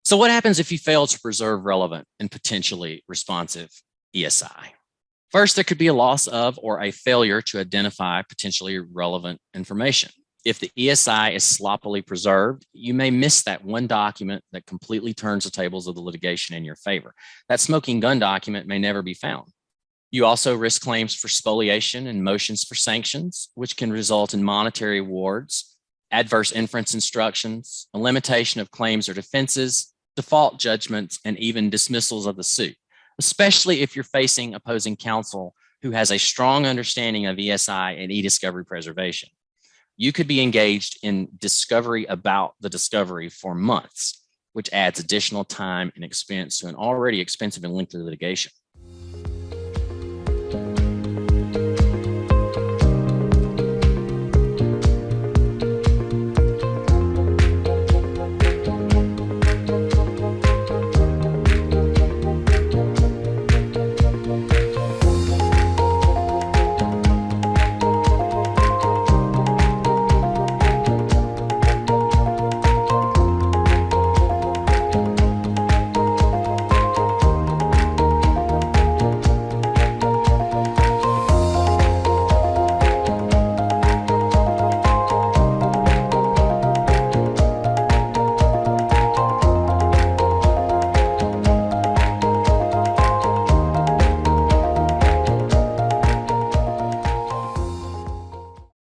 So what happens if you fail to preserve relevant and potentially responsive ESI? First, there could be a loss of or a failure to identify potentially relevant information. If the ESI is sloppily preserved, you may miss that one document that completely turns the tables of the litigation in your favor. That smoking gun document may never be found. You also risk claims for spoliation and motions for sanctions, which can result in monetary awards, adverse inference instructions, a limitation of claims or defenses, default judgments, and even dismissals of the suit, especially if you're facing opposing counsel who has a strong understanding of ESI and e-discovery preservation. You could be engaged in discovery about the discovery for months, which adds additional time and expense to an already expensive and lengthy litigation.